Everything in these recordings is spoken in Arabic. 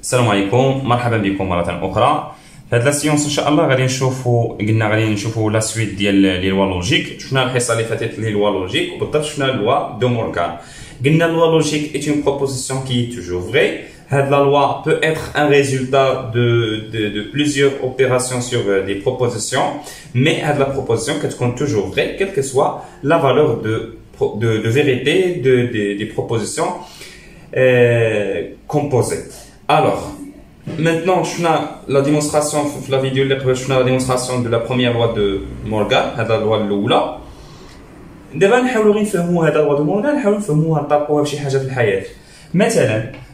السلام عليكم، مرحبا بكم مرة أخرى. في هاد لا سيونس إن شاء الله غادي نشوفوا لا سويت ديال لي لوا لوجيك. شفنا الحصة اللي فاتت لي لوا لوجيك وبالضبط شفنا لوا دو مورغان. قلنا لوا لوجيك est une proposition qui est toujours vraie. Cette loi peut être un résultat de plusieurs opérations sur des propositions, mais la proposition est toujours vraie, quelle que soit la valeur de vérité des propositions composées. Alors, maintenant, je fais la démonstration, la vidéo, je fais la démonstration de la première loi de Morgan, la loi de l'Oula. دابا نحاولوا نفهموا هذا الوضع مورغان، نحاولوا نفهموها نطبقوها بشي حاجه في الحياه.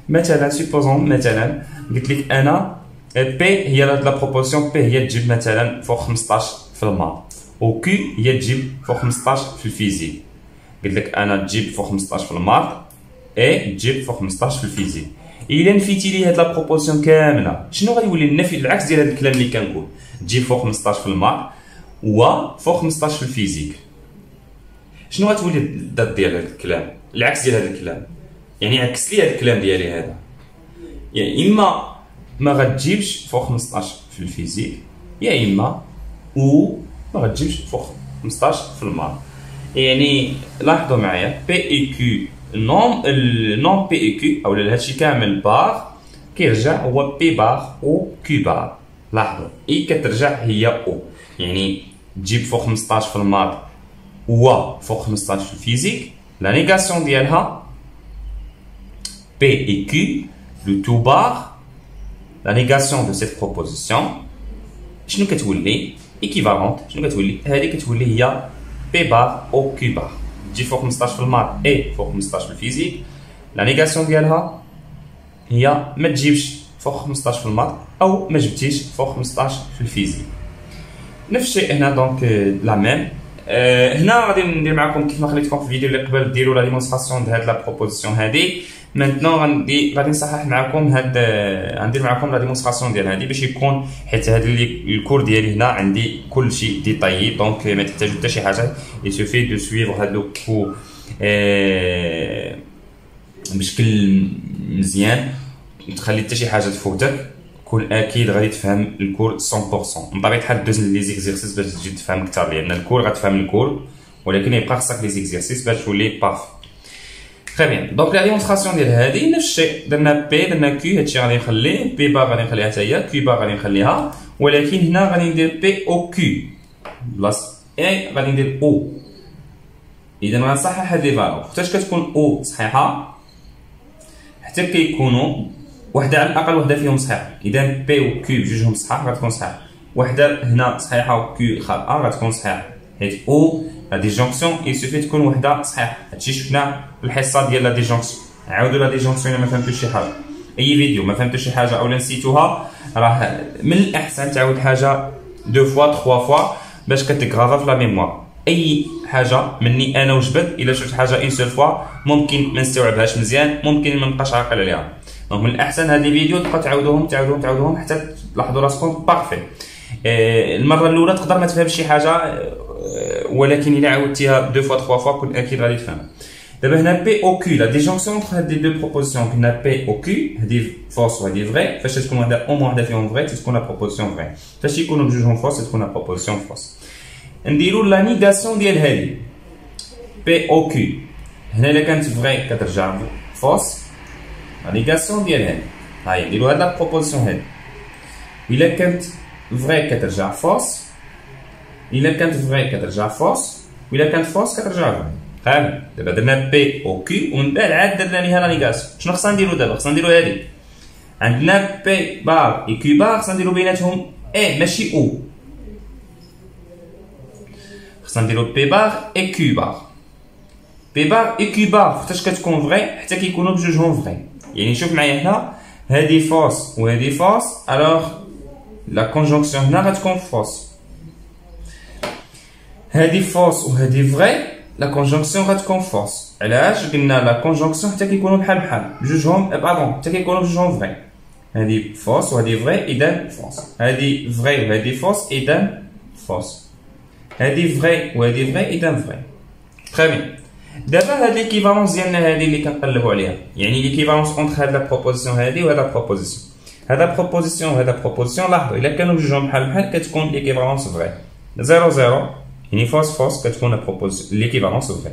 مثلا سيبوزون مثلا قلت لك انا بي هي لا بروبورسيون بي هي تجيب مثلا فوق 15 في الماط، و كي هي تجيب فوق 15 في الفيزيك. قلت لك انا تجيب فوق 15 في الماط اي تجيب فوق 15 في الفيزيك. الا نفيتي لي هاد لا بروبورسيون كامله شنو غادي يولي النفي العكس ديال هاد الكلام اللي كنقول؟ تجيب فوق 15 في الماط و فوق 15 في الفيزيك. شنو غتولي الضد ديال هذا الكلام؟ العكس ديال هذا الكلام، يعني عكس لي هذا الكلام ديالي هذا. يعني اما ما غتجيبش فوق 15 في الفيزيك، يا اما و ما غتجيبش فوق 15 في الماط. يعني لاحظوا معايا بي اي كيو نون بي اي كيو او هادشي كامل بار كيرجع هو بي بار و كيو بار. لاحظوا اي كترجع هي او، يعني تجيب فوق 15 في الماط و فوق 15 في الفيزيك. لا نيغاسيون ديالها P et Q, le tout bar, la négation de cette proposition, شنو كتولي équivalente؟ شنو كتولي؟ هذه كتولي هي P bar au Q bar. تجي فوق 15 في الماط et فوق 15 في الفيزيك. لا نيغاسيون ديالها هي ما تجيبش فوق 15 في الماط أو ما جبتيش فوق 15 في الفيزيك. نفس الشيء هنا دونك لا ميم. هنا غادي ندير معكم كيف ما خليتكم في الفيديو اللي قبل ديروا لا ديمونستراسيون ديال هاد لا بروبوزيسيون هادي. مانتنون غادي نصحح معكم غندير معكم لا ديمونستراسيون ديال هادي باش يكون، حيت هاد الكور ديالي هنا عندي كلشي ديتايي دونك ما تحتاجوا حتى شي حاجه. il suffit de suivre هاد لو كور بشكل مزيان، تخلي حتى شي حاجه تفوتك، كون اكيد غادي تفهم الكور 100%. من طبيعه الحال دوز لي زيكزيرسيس باش تجي تفهم اكثر، لان الكور غتفهم الكور ولكن يبقى خصك لي زيكزيرسيس باش تولي بارفي. تري بيان. دونك لا ديمونستراسيون ديال هذه نفس الشيء، درنا بي درنا كيو، هادشي غادي نخليه بي بار غادي نخليها حتى هي، كيو بار غادي نخليها، ولكن هنا غادي ندير بي او كيو بلاص اي غادي ندير او. اذا غنصحح هاد لي فالور. حتاش كتكون او صحيحه حتى كيكونوا وحده على الاقل وحده فيهم صحيحه. اذا بي و كيو بجوجهم صحاح غتكون صحيحه، وحده هنا صحيحه و كيو خاطئه غتكون صحيحه، حيت او لا ديجونكسيون يسوفي تكون وحده صحيحه. هادشي شفناه في الحصه ديال لا ديجونكسيون. عاودوا لا ديجونكسيون الا ما فهمتوش شي حاجه، اي فيديو ما فهمتوش شي حاجه او نسيتوها، راه من الاحسن تعاود حاجه دو فوا تخوا فوا باش كتكرافا في لا ميموار. اي حاجه مني انا وجبد الا شفت حاجه ان سول فوا ممكن ما نستوعبهاش مزيان، ممكن ما نبقاش عاقل عليها. دونك من الاحسن هاد لي فيديو تبقى تعاودوهم حتى تلاحظوا راسكم بارفي. المره الاولى تقدر ما تفهمش شي حاجه، ولكن الا عاودتيها دو فوا تخوا فوا كون اكيد غادي تفهم. دابا هنا بي او كيو لا ديجونكسيون انتر هاد لي دو بروبوزيسيون، كنا بي او كيو هادي فوس وهادي فري. فاش تكون وحده او موان وحده فيهم فري تكون لا بروبوزيسيون فري، فاش يكونوا بجوجهم فوس تكون لا بروبوزيسيون فوس. نديرو لا نيغاسيون ديال هادي بي او كيو. هنا الا كانت فري كترجع فوس، لا نيغاسيون ديال هادي هاي نديرو هاد لا بروبوزيسيون هادي. الا كانت فري كترجع فوس، الا كانت فري كترجع فوس، والا كانت فوس كترجع فري. فاهم؟ دابا درنا بي او كيو ومن بعد عاد درنا ليها لا نيغاسيون. شنو خصنا نديرو دابا؟ خصنا نديرو هادي، عندنا بي بار اي كيو بار، خصنا نديرو بيناتهم اي ماشي او. خصنا نديرو بي بار اي كيو بار. بي بار اي كيو بار حتىش كتكون فري حتى كيكونوا بجوجهم فري. يعني شوف معايا هنا هادي فوس وهادي فوس، الوغ لا كونجونكسيون هنا غتكون فوس. هادي فوس وهادي فري، لا كونجونكسيون غتكون فوس. علاش؟ قلنا لا كونجونكسيون حتى كيكونوا بحال بجوجهم باردون حتى كيكونوا بجوجهم فري. هادي فوس وهادي فري اذا فوس، هادي فري وهادي فوس اذا فوس، هادي فري وهادي فري اذا فري. تري بيان. دابا هاد ليكيفالونس ديالنا هادي اللي كنقلبوا عليها، يعني ليكيفالونس اونتر هاد لا بروبوزيسيون هادي وهاد لا بروبوزيسيون. هذا بروبوزيسيون وهذا بروبوزيسيون. لاحظوا الا كانوا جوجهم بحال بحال كتكون ليكيفالونس فغي. 0 0 يعني فوس فوس كتكون ليكيفالونس فغي.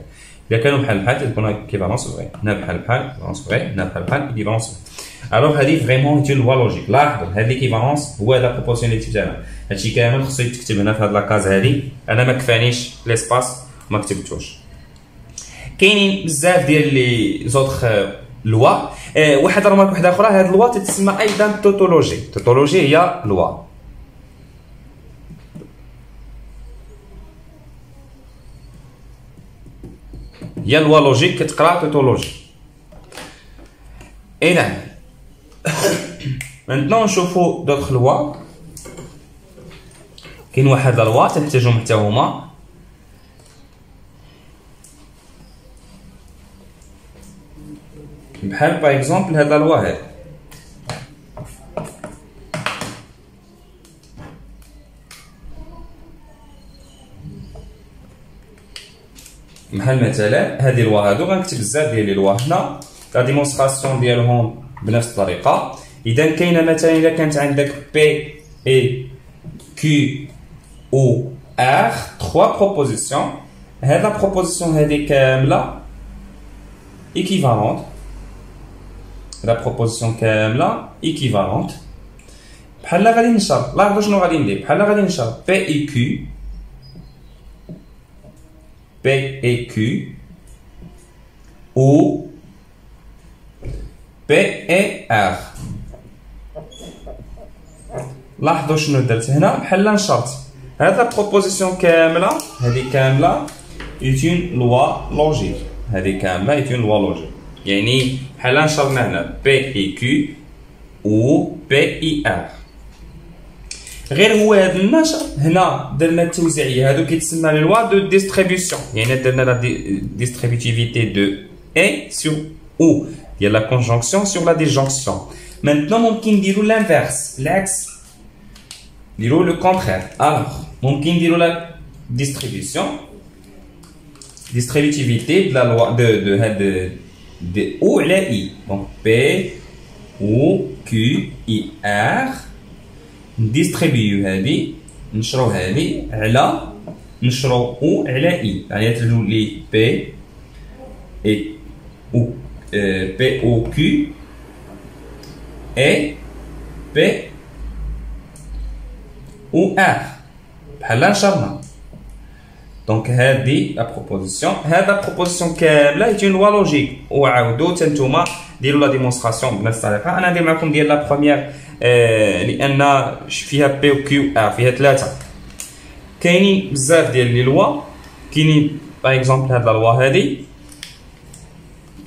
الا كانوا بحال بحال تكون ايكيفالونس فغي. هنا بحال بحال ايكيفالونس فغي، هنا بحال بحال ايكيفالونس فغي. الوغ هذه فريمون هي لوا لوجيك. لاحظوا هاد ليكيفالونس هو لا بروبوزيسيوناليتي تاعنا. هادشي كامل خصو يتكتب هنا في هاد لاكاز هادي. انا ما كفانيش ليسباس ما كتبتوش. كاينين بزاف ديال لي زوطخ لوا. واحد رمارك وحده اخرى، هاد لوا تتسمى ايضا توتولوجي. توتولوجي هي لوا. هي لوا لوجيك كتقرا توتولوجي. اذا maintenant نشوفو دوطخ لوا. كاين واحد لا لوا تحتاجهم حتى هما. بحال باغ اكزومبل هاد لا لوا هادي. بحال مثلا هادي لوا هادو غنكتب بزاف ديال لي لوا هنا. لا ديمونستراسيون ديالهم بنفس الطريقه. اذا كاينه مثلا الا كانت عندك بي اي كيو او ار 3 بروبوزيسيون. هاد لا بروبوزيسيون هادي كامله ايكيفالونت. لا بروبوزيسيون كامله ايكيفالونت. بحال غادي نشرب. لاحظوا شنو غادي ندير. بحال غادي نشرب بي اي كيو بي اي كيو او بي اي ار. لاحظوا شنو درت هنا. بحال نشرت هاد لا بروبوزيسيون كامله. هذه كامله ايتون لوا لوجيك. هذه كامله ايتون لوا لوجيك. يعني بحال نشرنا هنا بي اي كيو و بي اي ار. غير هو هذا النشر هنا درنا التوزيعيه. هادو كيتسمى لي لوا دو ديستريبيسيون. يعني درنا لا ديستريبيتيفيتي دو اي سور او ديال لا كونجونكسيون سور لا ديجونكسيون. مانتنون ممكن نديرو لانفيرس العكس. نديرو لو كونترير. الوغ ممكن نديرو لا ديستريبيسيون ديستريبيتيفيتي دو لا لوا دو هاد دي او على اي. دونك بي او كيو اي ار نديستريبيو هادي نشرو هادي على نشرو او على اي. يعني تولي بي اي او بي او كيو اي بي او ار بحال نشرنا. دونك هادي لا بروبوزيسيون. هاد لا بروبوزيسيون كامله هي لوا لوجيك. وعاودو حتى نتوما ديروا لا ديمونستراسيون بنفس الطريقه. انا ندير معكم ديال لا بروميير لان فيها بي و كيو ار فيها ثلاثه. كاينين بزاف ديال لي لوا. كاينين باغ اكزومبل هاد لا لوا هادي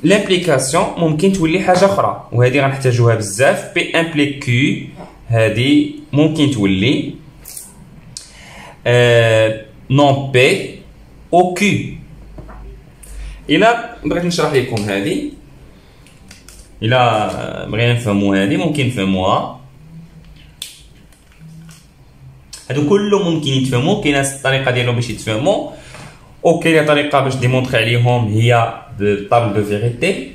لامبليكاسيون ممكن تولي حاجه اخرى وهادي غنحتاجوها بزاف. بي امبليك كيو هادي ممكن تولي نون بي او كيو. الا بغيت نشرح لكم هادي، الا بغينا نفهمو هادي ممكن نفهموها. هادو كله ممكن يتفهموا. كاينه الطريقه ديالهم باش يتفهموا، وكاينه طريقه باش ديمونطري عليهم هي بالطابل دو فيغيتي،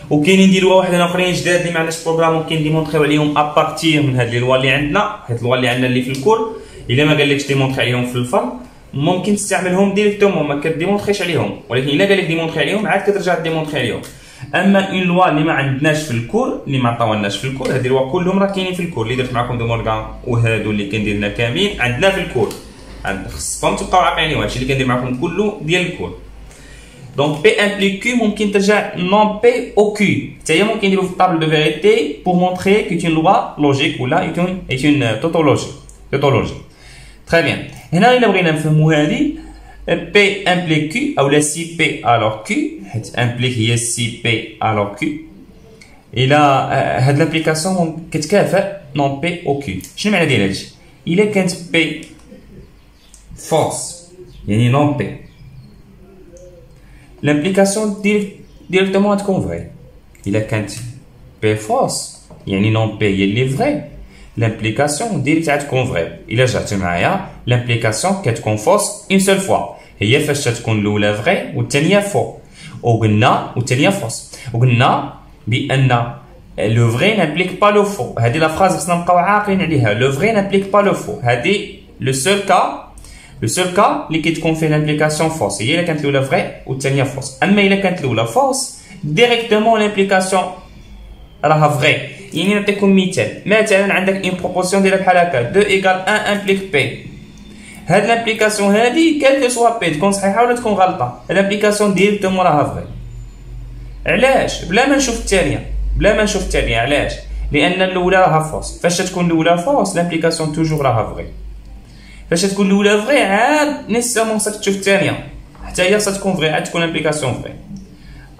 وكاينين نديروها واحد اخرين جداد اللي ما عندناش بروغرام ممكن ديمونطريو عليهم ابارتير من هاد لي لوا اللي عندنا. حيت اللوا اللي عندنا اللي في الكور الا ما قالكش ديمونطري عليهم في الفن ممكن تستعملهم ديريكتومون ما كديمونطريش عليهم، ولكن الا قالك ديمونطري عليهم عاد كترجع ديمونطري عليهم. اما اون لوا اللي ما عندناش في الكور اللي ما عطاولناش في الكور، هاد لوا كلهم راه كاينين في الكور اللي درت معكم دو مورغان وهادو اللي كندير هنا كاملين عندنا في الكور. خصكم تبقاو عاقلين هادشي اللي كندير معكم كله ديال الكور. دونك بي امبليك كيو ممكن ترجع نون بي او كيو، حتى هي ممكن نديرو في الطابل دو فيغيتي بور مونطري كو اون لوا لوجيك ولا اون توتولوجي. تري بيان. هنا الا بغينا نفهمو هادي بي امبليك كيو او لا سي بي الوغ كيو، حيت امبليك هي سي بي الوغ كيو. الى هاد لابليكاسيون كتكافئ نون بي او كيو. شنو معنى ديال هادشي؟ الا كانت بي فورس يعني نون بي، لامبليكاسيون ديريكتومون تكون فري. الا كانت بي فورس يعني نون بي هي اللي فري، لامبليكاسيون ديريكت تكون فري. الا جاتو معايا لامبليكاسيون كتكون فورس اون سول فوا، هي فاش تكون الاولى فري والثانيه فو، وقلنا والثانيه فورس، وقلنا بان le vrai n'implique pas le faux. هذه la phrase خصنا نبقاو عاقلين عليها. Le vrai n'implique pas le faux. هذه le seul cas اللي كتكون فيه l'implication fausse. هي إلا كانت الأولى vrai والثانية fausse. أما إلا كانت الأولى fausse directement l'implication راها vrai. يعني نعطيكم مثلا عندك une proposition دايره بحال هكا 2 égale 1 implique P. هاد l'implication هادي quel que soit P تكون صحيحة ولا تكون غلطة. l'implication directement راها vrai. علاش؟ بلا ما نشوف الثانية. علاش؟ لأن الأولى راها فوس. فاش تكون الأولى فوس لامبليكاسيون توجور راها فغي. فاش تكون الأولى فغي عاد نيسيسيرمون خصك تشوف الثانية. حتى هي خصها تكون فغي عاد تكون لامبليكاسيون فغي.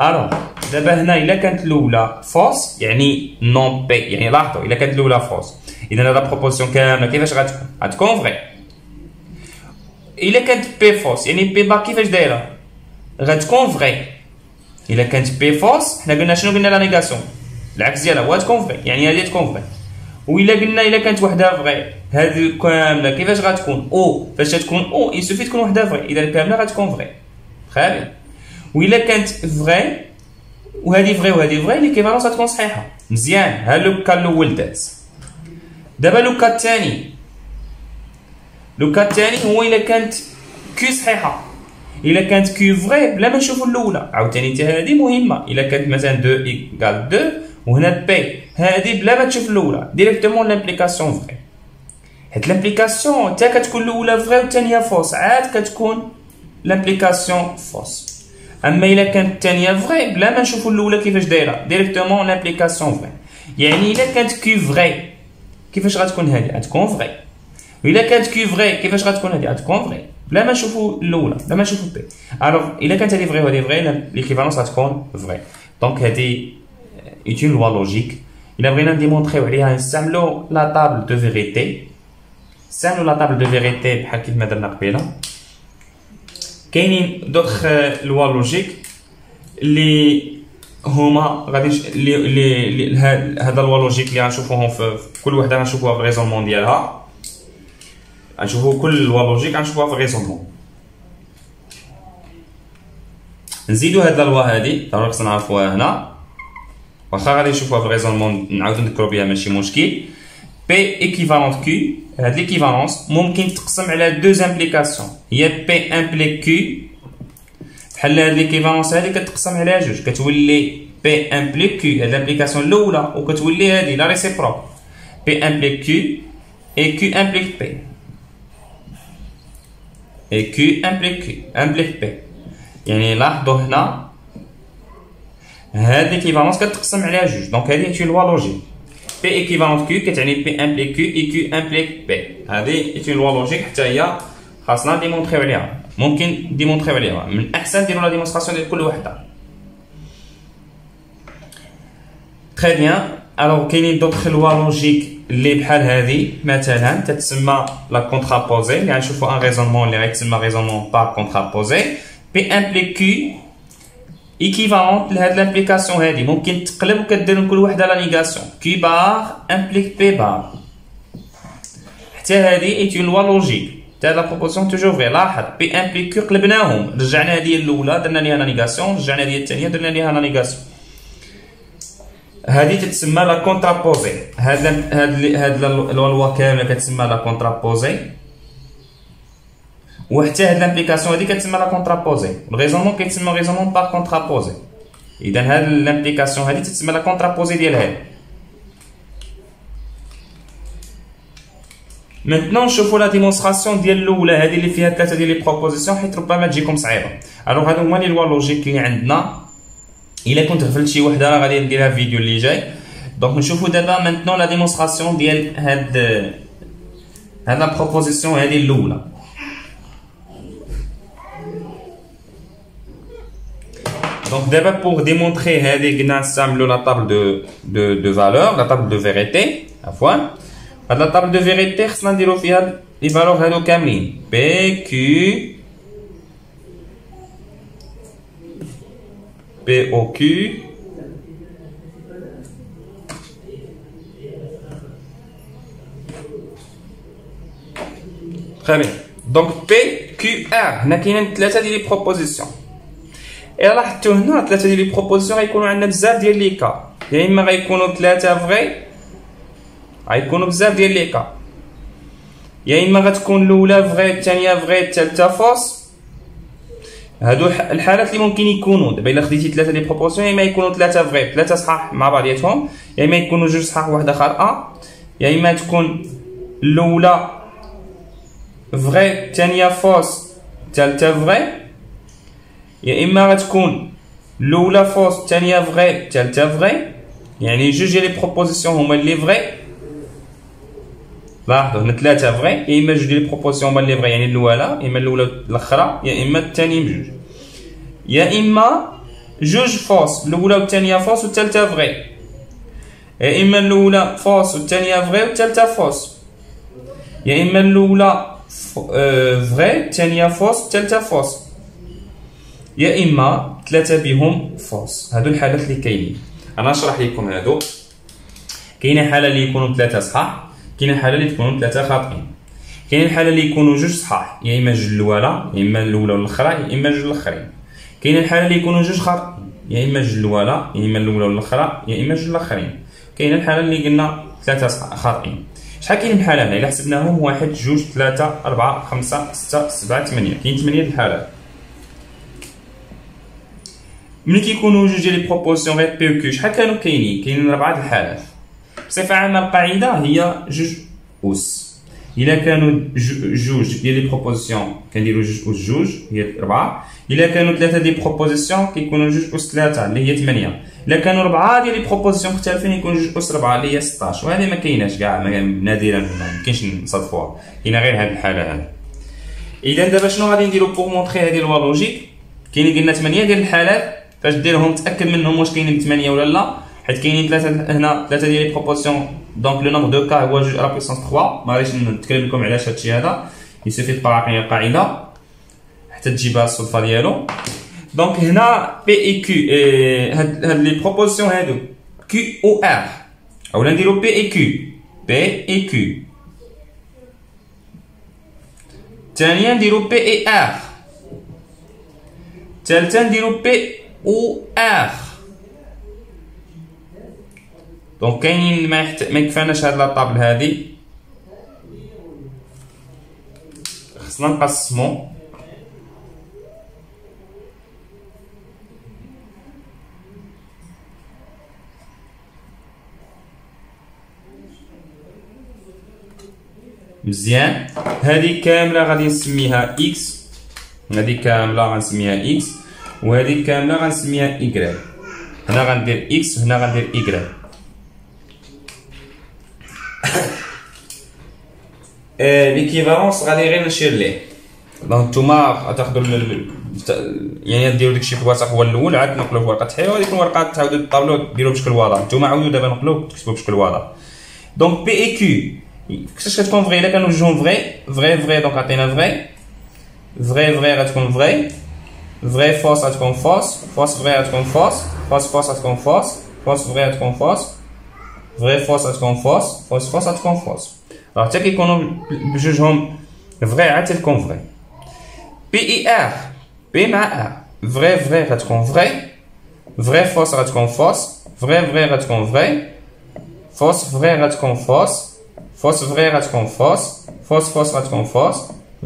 ألوغ دابا هنا إلا كانت الأولى فوس يعني نون بي، يعني لاحظوا إلا كانت الأولى فوس إذا هاد بروبوزيسيون كاملة كيفاش غتكون؟ غتكون فغي. إلا كانت بي فوس يعني بي با كيفاش دايرة؟ غتكون فغي. إلا كانت بي فوس حنا قلنا شنو قلنا لا نيغاسيون العكس ديالها هو تكون فغي، يعني هذه تكون فغي. وإلا قلنا إلا كانت وحده فغي هذه كامله كيفاش غتكون؟ او فاش تكون او يسوفي تكون وحده فغي، إذا كامله غتكون فغي. خير بيان. وإلا كانت فغي وهذه فغي وهذه فغي ليكيفالونس غتكون صحيحه. مزيان ها لو كا الأول داز. دابا لو كا الثاني هو إلا كانت كيو صحيحه. إلا كانت كيو فغي بلا ما نشوفو الأولى عاوتاني حتى هادي مهمة. إلا كانت مثلا 2 إيكال 2 وهنا بي هادي بلا ما تشوف الأولى ديريكتومون لامبليكاسيون فغي. هاد لامبليكاسيون تا كتكون الأولى فغي والثانية فوس عاد كتكون لامبليكاسيون فوس. أما إلا كانت الثانية فغي بلا ما نشوفو الأولى كيفاش دايرة ديريكتومون لامبليكاسيون فغي. يعني إلا كانت كيو فغي كيفاش غتكون هادي؟ غتكون فغي. وإلا كانت كيو فغي كيفاش غتكون هادي؟ غتكون فغي. بلا ما نشوفوا الاولى بلا ما نشوفوا بي. الوغ الا كانت هذه فغي وهذه فغي ليكيفالونس غتكون فغي. دونك هذه اون لوا لوجيك. الا بغينا نديمونطريو عليها نستعملو لا طابل دو فيغيتي. بحال كيف ما درنا قبيله. كاينين دوطخ لوا لوجيك اللي هما غادي هذا لوا لوجيك اللي غنشوفوهم في كل وحده غنشوفوها في الريزونمون ديالها. غنشوفو كل لوا لوجيك غنشوفوها في الريزونمون. نزيدو هاد اللوا هادي ضروري خصنا نعرفوها هنا واخا غادي نشوفوها في الريزونمون نعاودو نذكرو بها ماشي مشكل. بي ايكيفالونت كيو. هاد ليكيفالونس ممكن تقسم على دو امبليكاسيون. هي بي امبليك كيو بحال هاد ليكيفالونس هادي كتقسم على جوج كتولي بي امبليك كيو هاد لامبليكاسيون الاولى وكتولي هادي لا ريسيبروك بي امبليك كيو اي كيو امبليك بي. et Q implique P. يعني لاحظوا هنا هاد ليكيفالونس كتقسم على جوج. دونك هادي هي لوا لوجيك. P équivalent Q كتعني P implique Q et Q implique P. هادي هي لوا لوجيك حتى هي خاصنا ديمونطريو عليها. ممكن ديمونطريو عليها من أحسن ديرو لا ديمونستراسيون ديال كل وحدة. تري بيان. الوغ كاينين دوطخ لوا لوجيك اللي بحال هادي مثلا تتسمى لا كونترابوزي اللي غنشوفو ان ريزونمون اللي غيتسمى ريزونمون بار كونترابوزي. بي امبليك كيو ايكيفالونت لهاد لامبليكاسيون هادي ممكن تقلب وكدير لكل وحده لا نيغاسيون. كيو بار امبليك بي بار. حتى هادي ايت اون لوا لوجيك. حتى لا بروبوزيسيون توجور فغي. لاحظ بي امبليك كيو قلبناهم رجعنا هادي الاولى درنا ليها لا نيغاسيون رجعنا هادي الثانيه درنا ليها لا نيغاسيون. هذه تتسمى لا كونترابوزي. هاد لوا كامله كتسمى لا كونترابوزي. وحتى هاد لامبليكاسيون هادي كتسمى لا كونترابوزي. الريزونمون كيتسمى ريزونمون بار كونترابوزي. اذا هاد لامبليكاسيون هادي تتسمى لا كونترابوزي ديال هادي. مانتنون نشوفو لا ديمونستراسيون ديال الاولى هادي اللي فيها 3 ديال لي بروبوزيسيون حيت ربما تجيكم صعيبه. الوغ هادو هما لي لوا لوجيك اللي عندنا. إلا كنت غفلت شي وحده راه غادي نديرها في الفيديو اللي جاي. دونك نشوفو دابا مانتنون لا ديمونستراسيون ديال هاد لا بروبوزيسيون هادي الاولى. دونك دابا بوغ ديمونطري هادي قلنا نستعملو لا طابل دو فالور لا طابل دو فيريتي عفوا. هاد لا طابل دو فيريتي خصنا نديرو فيها لي فالور هادو كاملين بي كيو POQ très bien. Donc PQR هنا كاينين 3 ديال لي بروبوزيسيون. إلا لاحظتو هنا 3 ديال لي بروبوزيسيون غيكونوا عندنا بزاف ديال لي كا. يا اما غيكونوا 3 فغي، غيكونوا بزاف ديال لي كا، يا اما غتكون الاولى فغي الثانيه فغي الثالثه فوس. هادو الحالات اللي ممكن يكونوا. دابا الا خديتي 3 لي بروبورسيون، يا اما يكونوا 3 فغي 3 صحاح مع بعضياتهم، يا اما يكونوا 2 صحاح وحده خاطئه، يا اما تكون الاولى فغي الثانيه فوس الثالثه فغي، يا اما غتكون الاولى فوس الثانيه فغي الثالثه فغي. يعني 2 ديال لي بروبوزيسيون هما اللي فغي. لاحظوا هنا 3 فغي، يا اما 2 ديال لي بروبوزيسيون هما اللي فغي، يعني الاولى يا اما الاولى الاخرى، يا اما الثاني بجوج، يا اما 2 فوس الاولى والثانيه فوس والثالثه فغي، يا اما الاولى فوس والثانيه فغي والثالثه فوس، يا اما الاولى فغي الثانيه فوس والثالثه فوس، يا اما 3 بهم فوس. هادو الحالات اللي كاينين. انا نشرح لكم هادو. كاينه حاله اللي يكونوا 3 صحاح، كاينه حاله اللي تكونوا 3 خاطئين، كاينه الحاله اللي يكونوا 2 صحاح، يا اما 2 الاولى يا اما الاولى والاخرى، يا اما 2 الاخرين. كاينه الحاله اللي يكونوا 2 خاطئين، يا اما 2 الاولى يا اما الاولى والاخرى، يا اما 2 الاخرين. كاينه الحاله اللي قلنا 3 خاطئين. شحال كاين من حاله هنا؟ الا حسبناهم 1 2 3 4 5 6 7 8، كاين 8 الحالات. ملي كيكونوا 2 ديال لي بروبوزيسيون غير بي و كيو، شحال كانوا كاينين؟ كاينين 4 الحالات. بصفه عامه القاعده هي 2 أس. الا كانوا 2 ديال لي بروبوزيسيون كنديروا 2 أس 2 هي 4. الا كانوا 3 ديال لي بروبوزيسيون كيكونوا 2 أس 3 اللي هي 8. الا كانوا 4 ديال لي بروبوزيسيون مختلفين يكون 2 أس 4 اللي هي 16. وهذه ما كايناش كاع، نادرا ما يمكنش نصادفوها، كاينه غير هذه الحاله هذه. اذا دابا شنو غادي نديرو بوغ مونطري هذه لوا لوجيك؟ كاينين قلنا 8 ديال الحالات. فاش ديرهم تاكد منهم واش كاينين 8 ولا لا، حيت كاينين 3 هنا 3 ديال لي بروبوزيسيون. دونك لو نومبر دو كا هو 2 على بويسونس 3. ما غاديش نتكلم لكم علاش هادشي هذا، يسوفي تقرا القاعده حتى تجيبها الصدفه ديالو. دونك هنا بي اي كيو، هاد لي بروبوزيسيون هادو كيو او ار، اولا نديرو بي اي كيو، بي اي كيو. ثانيا نديرو بي اي ار، ثالثا نديرو بي او ار. دونك كاينين ما يكفاناش هاد لاطابل هادي، خصنا نقسمو. مزيان. هادي كامله غادي نسميها اكس، هادي كامله غنسميها اكس، وهادي كامله غنسميها ايكغيك. هنا غندير اكس وهنا غندير ايكغيك. ليكيفالونس غادي غير نشير ليه. دونك نتوما غتاخدو يعني ديرو داكشي في الوسط هو الاول، عاد نقلوه في ورقه تحيه، وهاديك الورقه تعاودو تطابلو ديروه بشكل واضح. نتوما عاودو دابا نقلوه تكتبو بشكل واضح. دونك بي اي كيو كيفاش كتكون فغي؟ الا كانوا جوج فغي دونك عطينا فغي غتكون فغي فوس غتكون فوس فغي غتكون فوس غتكون فوس فغي غتكون فوس فوس غتكون فوس غتكون فوس. راه حتى كيكونوا بجوجهم فغي عاد تكون فغي. بي اي ار، بي مع ار، فغي غتكون فغي فوس غتكون فوس فغي غتكون فغي فغي غتكون فوس فغي غتكون فوس غتكون فوس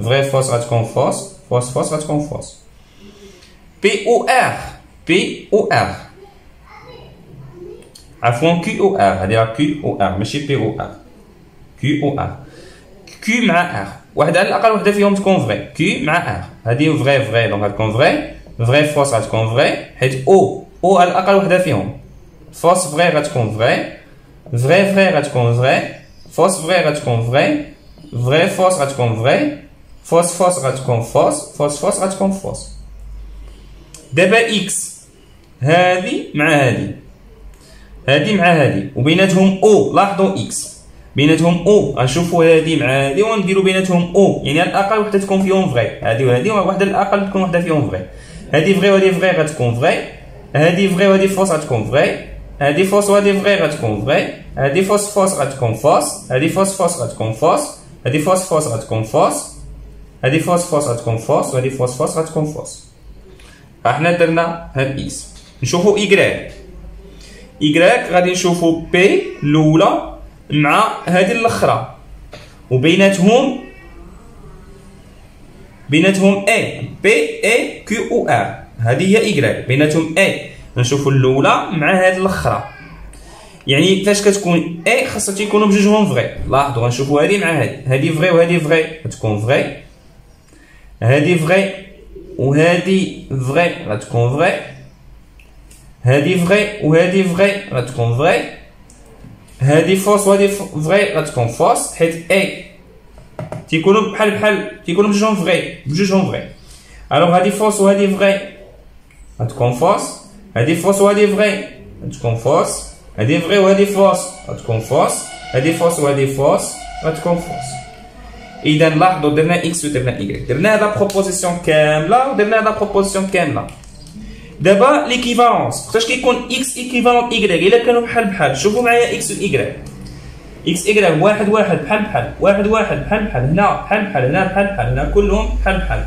فغي فوس غتكون فوس غتكون فوس. بي او ار عفوا كيو او ار، هادي كيو او ار ماشي بي او ار. كيو او ار، كيو مع ار، واحد على الاقل وحده فيهم تكون فغي. كيو مع ار هادي فغي دونك غتكون فغي فوس غتكون فغي، حيت او على الاقل وحده فيهم. فوس فغي غتكون فغي غتكون فغي، فوس فغي غتكون فغي فوس غتكون فغي، فوس غتكون فوس غتكون فوس. دابا اكس هادي مع هادي مع هادي وبيناتهم او. لاحظوا اكس بيناتهم او، غنشوفوا هادي مع هادي ونديروا بيناتهم او، يعني على الاقل وحده تكون فيهم فغي. هادي وهادي وحده على الاقل تكون وحده فيهم فغي. هادي فغي وهادي فغي غتكون فغي، هادي فغي وهادي فوس غتكون فغي، هادي فوس وهادي فغي غتكون فغي، هادي فوس غتكون فوس، هادي فوس غتكون فوس، هادي فوس غتكون فوس، هادي فوس غتكون فوس، وهادي فوس غتكون فوس. حنا درنا هاد اكس. نشوفوا ايكغيك. إيكغيك غادي نشوفو بي الأولى مع هادي الأخرى، وبيناتهم اي بي اي كيو او ار، هذه هي إيكغيك بيناتهم اي، نشوفو الأولى مع هاد الأخرى. يعني فاش كتكون اي خاصها تيكونوا بجوجهم فغي. لاحظوا غنشوفوا هادي مع هادي، هادي فغي وهادي فغي غتكون فغي، هادي فغي وهادي فغي غتكون فغي، هادي فغي وهادي فغي غتكون فغي، هادي فوس وهادي فغي غتكون فوس، حيت اي تيكونوا بحال تيكونوا بجوجهم فغي. الوغ هادي فوس وهادي فغي غتكون فوس، هادي فوس وهادي فغي غتكون فوس، هادي فغي وهادي فوس غتكون فوس، هادي فوس وهادي فوس غتكون فوس. إذا لاحظوا درنا إكس ودرنا إيكغيك، درنا هاد لا بروبوزيسيون كاملة ودرنا هاد لا بروبوزيسيون كاملة. دابا ليكيفالونس، وقتاش كيكون إكس إيكيفالون إيكغيك إلا كانوا بحال، شوفوا معايا إكس وإيكغيك. إكس إيكغيك واحد بحال، واحد بحال، هنا بحال، هنا بحال، هنا كلهم بحال.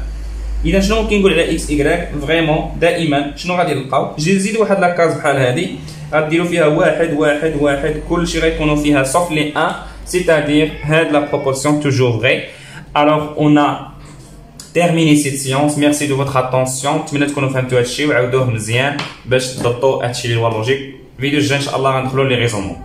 إذا شنو ممكن نقول على إكس إيكغيك؟ فريمون دائما شنو غادي نلقاو؟ نزيد واحد لاكاز بحال هادي، غديروا فيها واحد، كلشي غيكونوا فيها sauf les 1, c'est-à-dire هاد la proportion toujours vraie. Alors on a terminé cette séance. Merci de votre attention. نتمنى تكونوا فهمتوا هادشي وعاودوه مزيان باش تضبطوا هادشي اللي هو لوجيك. الفيديو الجاي ان شاء الله غندخلوا لي ريزومون.